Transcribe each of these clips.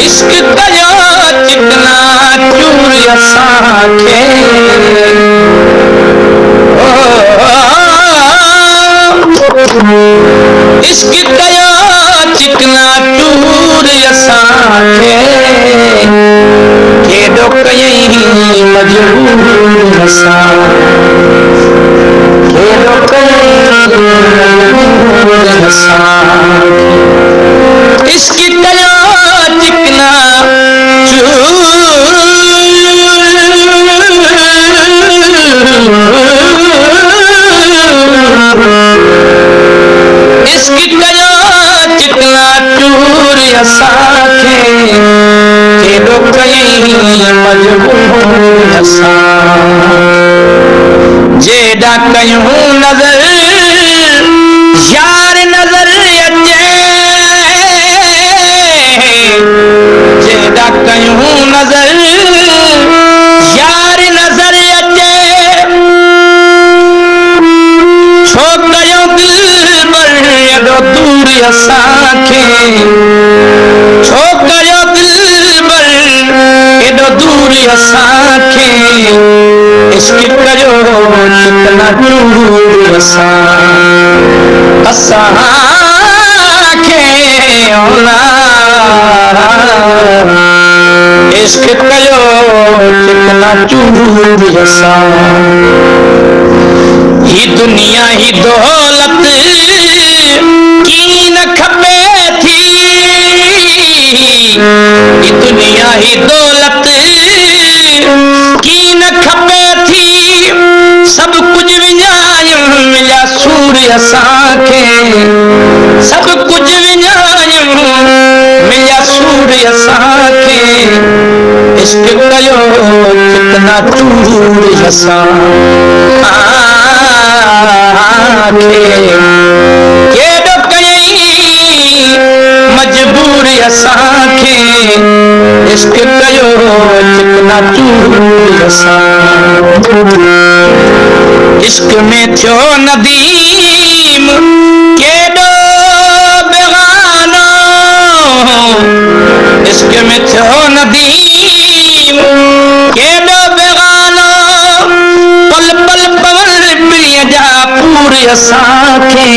इश्क कयो चिकना चूर असांखे इश्क कयो चिकना चूर असांखे केॾो कयईं मजबूर असां केॾो कयईं मजबूर असां इश्क कयो चिकना इश्क कयो चिकना चूर असांखे केॾो कयईं मजबूर असां जेॾा कयूं नज़र यार नज़र अचे जेॾा कयूं नज़र यार नज़र अचे छो कयो दिलबर एॾो दूर असांखे छो कयो दिलबर एॾो दूर असांखे इश्क कयो चिकना चूर असांखे इश्क कयो चिकना चूर असां ही दुनिया ही दौलत की न खपे थी ही दुनिया ही दौलत की न खपे थी सब कुछ विञायूं मिलिया सूर असांखे सब कुछ विञायूं मिलिया सूर असांखे इश्क कयो चिकना चूर असांखे केॾो कयईं मजबूर असांखे इश्क कयो चिकना चूर असां इश्क में थियो नदीम केॾो बेगानो इश्क में थियो नदीम केॾो बेगानो पल पल पवन प्रिय जा पूर असांखे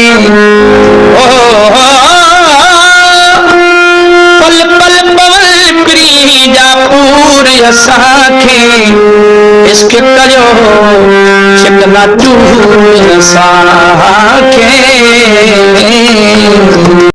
पल पल पवन प्रिय जा पूर असांखे इश्क कयो चिकना चूर असांखे